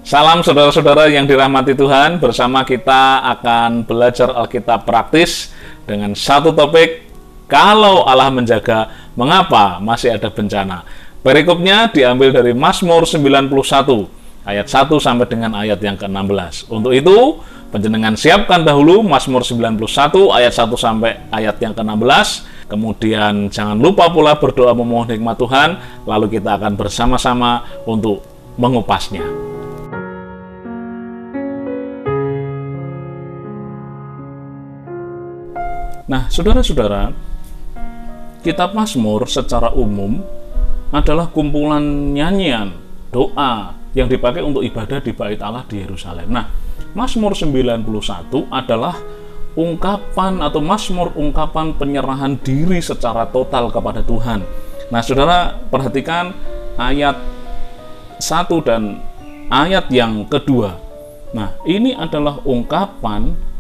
Salam saudara-saudara yang dirahmati Tuhan, bersama kita akan belajar Alkitab praktis dengan satu topik, kalau Allah menjaga, mengapa masih ada bencana? Perikopnya diambil dari Mazmur 91, ayat 1 sampai dengan ayat yang ke-16. Untuk itu, panjenengan siapkan dahulu Mazmur 91, ayat 1 sampai ayat yang ke-16. Kemudian jangan lupa pula berdoa memohon hikmat Tuhan, lalu kita akan bersama-sama untuk mengupasnya. Nah, saudara-saudara, kitab Mazmur secara umum adalah kumpulan nyanyian, doa yang dipakai untuk ibadah di Bait Allah di Yerusalem. Nah, Mazmur 91 adalah ungkapan atau Mazmur ungkapan penyerahan diri secara total kepada Tuhan. Nah, saudara perhatikan ayat 1 dan ayat yang kedua. Nah, ini adalah ungkapan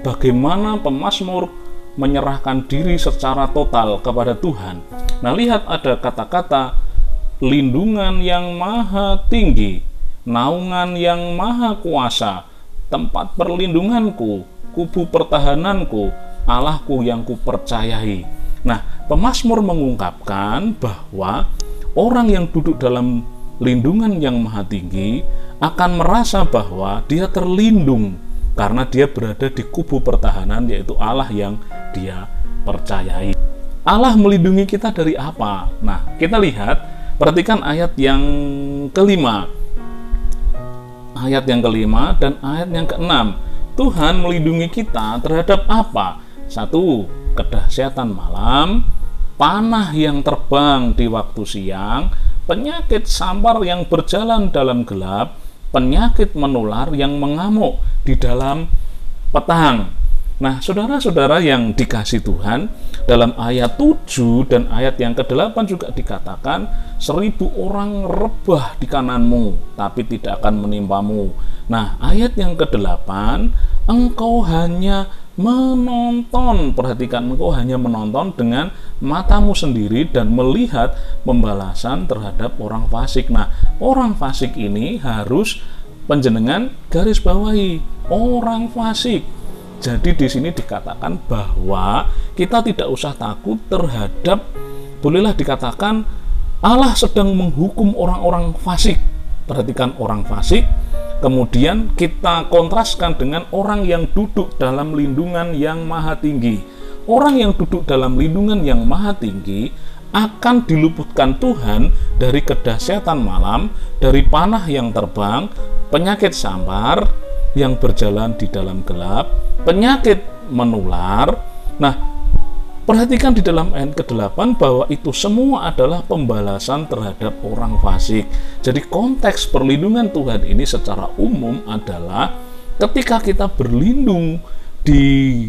bagaimana pemazmur menyerahkan diri secara total kepada Tuhan. Nah, lihat ada kata-kata lindungan yang maha tinggi, naungan yang maha kuasa, tempat perlindunganku, kubu pertahananku, Allahku yang kupercayai. Nah, pemazmur mengungkapkan bahwa orang yang duduk dalam lindungan yang maha tinggi akan merasa bahwa dia terlindung karena dia berada di kubu pertahanan, yaitu Allah yang dia percayai. Allah melindungi kita dari apa? Nah, kita lihat, perhatikan ayat yang kelima. Ayat yang kelima dan ayat yang keenam. Tuhan melindungi kita terhadap apa? 1. Kedahsyatan malam, panah yang terbang di waktu siang, penyakit sampar yang berjalan dalam gelap, penyakit menular yang mengamuk di dalam petang. Nah, saudara-saudara yang dikasih Tuhan, dalam ayat 7 dan ayat yang ke-8 juga dikatakan 1000 orang rebah di kananmu, tapi tidak akan menimpamu. Nah, ayat yang ke-8, engkau hanya menonton, perhatikan, engkau hanya menonton dengan matamu sendiri dan melihat pembalasan terhadap orang fasik. Nah, orang fasik ini harus panjenengan garis bawahi, orang fasik. Jadi di sini dikatakan bahwa kita tidak usah takut terhadap, bolehlah dikatakan Allah sedang menghukum orang-orang fasik. Perhatikan, orang fasik. Kemudian kita kontraskan dengan orang yang duduk dalam lindungan yang maha tinggi. Orang yang duduk dalam lindungan yang maha tinggi akan diluputkan Tuhan dari kedahsyatan malam, dari panah yang terbang, penyakit sampar yang berjalan di dalam gelap, penyakit menular. Nah, perhatikan di dalam ayat ke-8 bahwa itu semua adalah pembalasan terhadap orang fasik. Jadi konteks perlindungan Tuhan ini secara umum adalah ketika kita berlindung di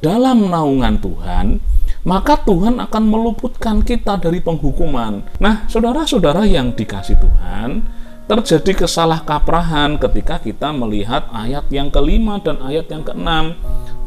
dalam naungan Tuhan, maka Tuhan akan meluputkan kita dari penghukuman. Nah, saudara-saudara yang dikasih Tuhan, terjadi kesalahkaprahan ketika kita melihat ayat yang kelima dan ayat yang keenam,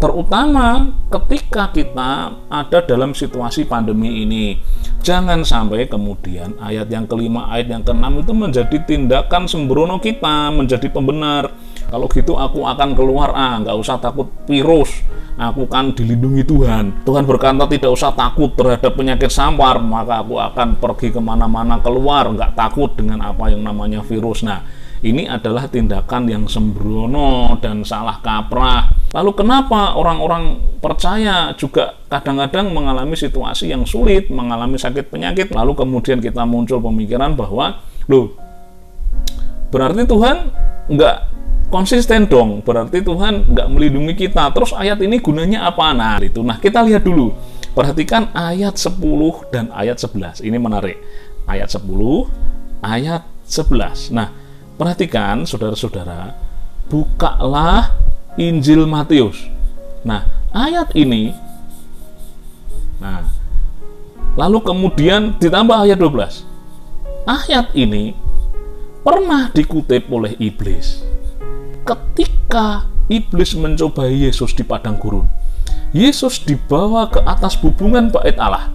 terutama ketika kita ada dalam situasi pandemi ini. Jangan sampai kemudian ayat yang kelima, ayat yang keenam itu menjadi tindakan sembrono kita, menjadi pembenar. Kalau gitu aku akan keluar, nggak usah takut virus, aku kan dilindungi Tuhan. Tuhan berkata tidak usah takut terhadap penyakit sampar, maka aku akan pergi kemana-mana keluar, nggak takut dengan apa yang namanya virus. Nah, ini adalah tindakan yang sembrono dan salah kaprah. Lalu kenapa orang-orang percaya juga kadang-kadang mengalami situasi yang sulit, mengalami sakit penyakit, lalu kemudian kita muncul pemikiran bahwa, loh, berarti Tuhan nggak konsisten dong, berarti Tuhan nggak melindungi kita. Terus ayat ini gunanya apa? Nah, itu. Nah, kita lihat dulu. Perhatikan ayat 10 dan ayat 11. Ini menarik. Ayat 10, ayat 11. Nah, perhatikan saudara-saudara, bukalah Injil Matius. Nah, ayat ini, nah, lalu kemudian ditambah ayat 12. Ayat ini pernah dikutip oleh iblis ketika iblis mencobai Yesus di padang gurun. Yesus dibawa ke atas bubungan bait Allah,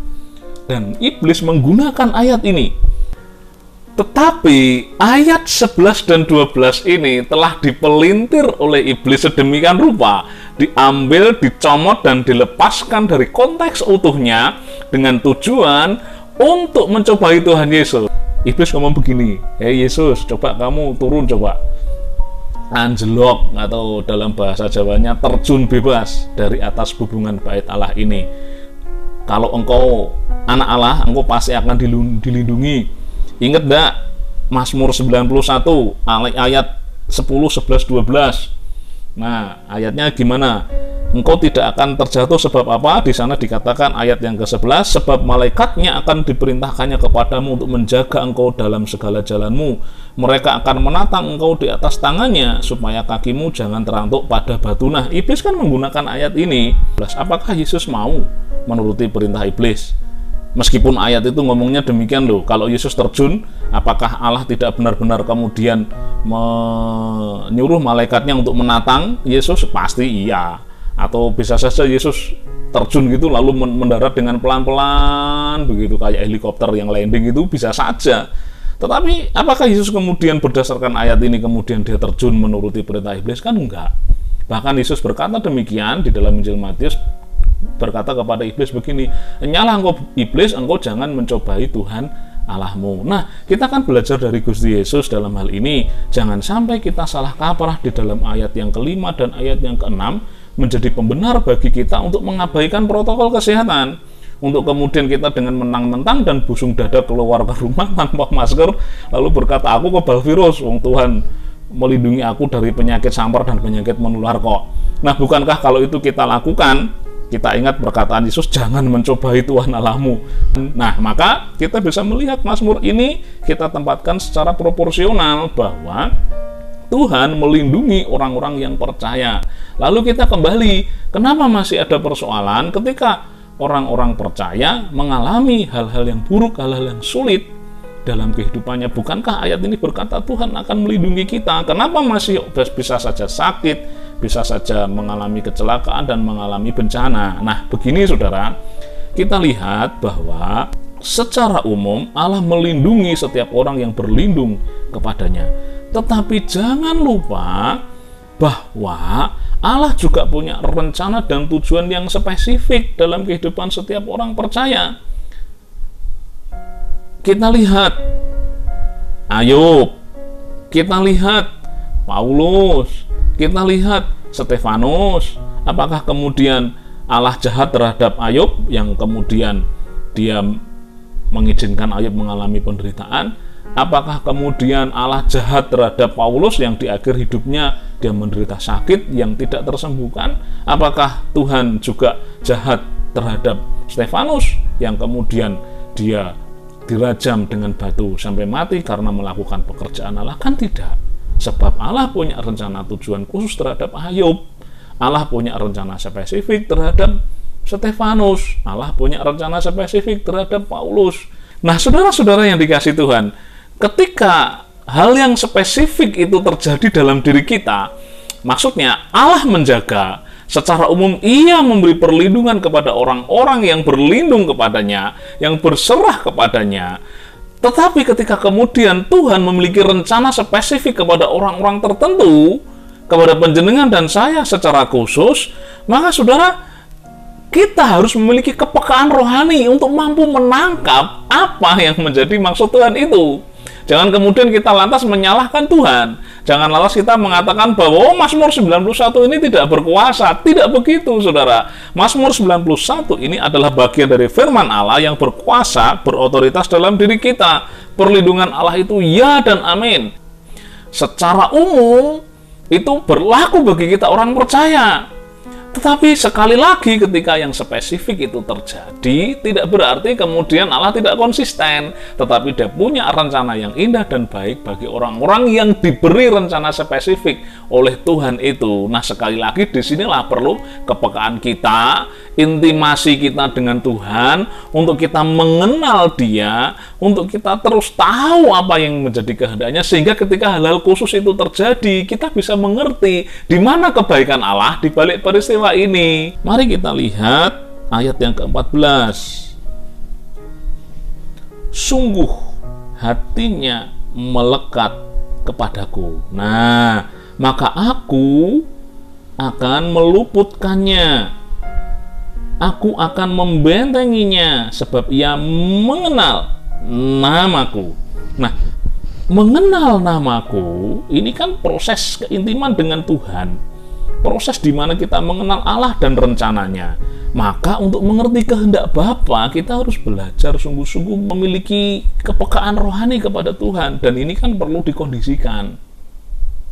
dan iblis menggunakan ayat ini. Tetapi ayat 11 dan 12 ini telah dipelintir oleh iblis sedemikian rupa, diambil, dicomot, dan dilepaskan dari konteks utuhnya dengan tujuan untuk mencobai Tuhan Yesus. Iblis ngomong begini, "Hei Yesus, coba kamu turun, coba anjlok," atau dalam bahasa Jawanya terjun bebas dari atas hubungan bait Allah ini. Kalau engkau anak Allah, engkau pasti akan dilindungi. Ingat enggak Mazmur 91 ayat 10, 11, 12. Nah, ayatnya gimana? Engkau tidak akan terjatuh sebab apa? Di sana dikatakan ayat yang ke-11, sebab malaikatnya akan diperintahkannya kepadamu untuk menjaga engkau dalam segala jalanmu. Mereka akan menatang engkau di atas tangannya supaya kakimu jangan terantuk pada batu. Nah, iblis kan menggunakan ayat ini. Apakah Yesus mau menuruti perintah iblis? Meskipun ayat itu ngomongnya demikian loh, kalau Yesus terjun, apakah Allah tidak benar-benar kemudian menyuruh malaikatnya untuk menatang Yesus? Pasti iya. Atau bisa saja Yesus terjun gitu lalu mendarat dengan pelan-pelan begitu kayak helikopter yang landing, itu bisa saja. Tetapi apakah Yesus kemudian berdasarkan ayat ini kemudian dia terjun menuruti perintah iblis? Kan enggak. Bahkan Yesus berkata demikian di dalam Injil Matius, berkata kepada iblis begini, "Nyalah engkau iblis, engkau jangan mencobai Tuhan Allahmu." Nah, kita kan belajar dari Gusti Yesus dalam hal ini. Jangan sampai kita salah kaprah di dalam ayat yang ke-5 dan ayat yang ke-6 menjadi pembenar bagi kita untuk mengabaikan protokol kesehatan. Untuk kemudian kita dengan mentang-mentang dan busung dada keluar ke rumah tanpa masker, lalu berkata, "Aku kebal virus, wong Tuhan melindungi aku dari penyakit sampar dan penyakit menular kok." Nah, bukankah kalau itu kita lakukan, kita ingat perkataan Yesus, "Jangan mencobai Tuhan Allahmu." Nah, maka kita bisa melihat Mazmur ini kita tempatkan secara proporsional bahwa Tuhan melindungi orang-orang yang percaya. Lalu kita kembali, kenapa masih ada persoalan ketika orang-orang percaya mengalami hal-hal yang buruk, hal-hal yang sulit dalam kehidupannya? Bukankah ayat ini berkata Tuhan akan melindungi kita? Kenapa masih bisa saja sakit, bisa saja mengalami kecelakaan dan mengalami bencana? Nah, begini saudara, kita lihat bahwa secara umum Allah melindungi setiap orang yang berlindung kepadanya. Tetapi jangan lupa bahwa Allah juga punya rencana dan tujuan yang spesifik dalam kehidupan setiap orang percaya. Kita lihat Ayub, kita lihat Paulus, kita lihat Stefanus. Apakah kemudian Allah jahat terhadap Ayub yang kemudian dia mengizinkan Ayub mengalami penderitaan? Apakah kemudian Allah jahat terhadap Paulus yang di akhir hidupnya dia menderita sakit yang tidak tersembuhkan? Apakah Tuhan juga jahat terhadap Stefanus yang kemudian dia dirajam dengan batu sampai mati karena melakukan pekerjaan Allah? Kan tidak. Sebab Allah punya rencana tujuan khusus terhadap Ayub. Allah punya rencana spesifik terhadap Stefanus. Allah punya rencana spesifik terhadap Paulus. Nah, saudara-saudara yang dikasihi Tuhan, ketika hal yang spesifik itu terjadi dalam diri kita, maksudnya Allah menjaga, secara umum Ia memberi perlindungan kepada orang-orang yang berlindung kepadanya, yang berserah kepadanya. Tetapi ketika kemudian Tuhan memiliki rencana spesifik kepada orang-orang tertentu, kepada panjenengan dan saya secara khusus, maka saudara, kita harus memiliki kepekaan rohani untuk mampu menangkap apa yang menjadi maksud Tuhan itu. Jangan kemudian kita lantas menyalahkan Tuhan. Jangan lantas kita mengatakan bahwa Mazmur 91 ini tidak berkuasa. Tidak begitu, saudara. Mazmur 91 ini adalah bagian dari firman Allah yang berkuasa, berotoritas dalam diri kita. Perlindungan Allah itu ya dan amin. Secara umum, itu berlaku bagi kita orang percaya. Tetapi sekali lagi ketika yang spesifik itu terjadi, tidak berarti kemudian Allah tidak konsisten, tetapi Dia punya rencana yang indah dan baik bagi orang-orang yang diberi rencana spesifik oleh Tuhan itu. Nah, sekali lagi disinilah perlu kepekaan kita, intimasi kita dengan Tuhan, untuk kita mengenal Dia, untuk kita terus tahu apa yang menjadi kehendaknya, sehingga ketika hal-hal khusus itu terjadi, kita bisa mengerti di mana kebaikan Allah di balik peristiwa ini. Mari kita lihat ayat yang ke-14. Sungguh hatinya melekat kepadaku. Nah, maka aku akan meluputkannya. Aku akan membentenginya sebab ia mengenal namaku. Nah, mengenal namaku ini kan proses keintiman dengan Tuhan. Proses di mana kita mengenal Allah dan rencananya. Maka untuk mengerti kehendak Bapa, kita harus belajar sungguh-sungguh memiliki kepekaan rohani kepada Tuhan. Dan ini kan perlu dikondisikan.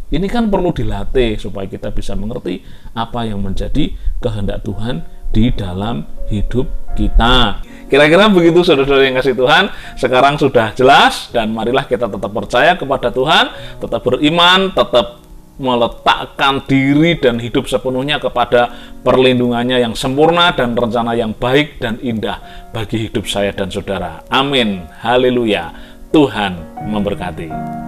Ini kan perlu dilatih supaya kita bisa mengerti apa yang menjadi kehendak Tuhan di dalam hidup kita. Kira-kira begitu saudara-saudara yang kasih Tuhan. Sekarang sudah jelas, dan marilah kita tetap percaya kepada Tuhan, tetap beriman, tetap meletakkan diri dan hidup sepenuhnya kepada perlindungannya yang sempurna dan rencana yang baik dan indah bagi hidup saya dan saudara. Amin. Haleluya. Tuhan memberkati.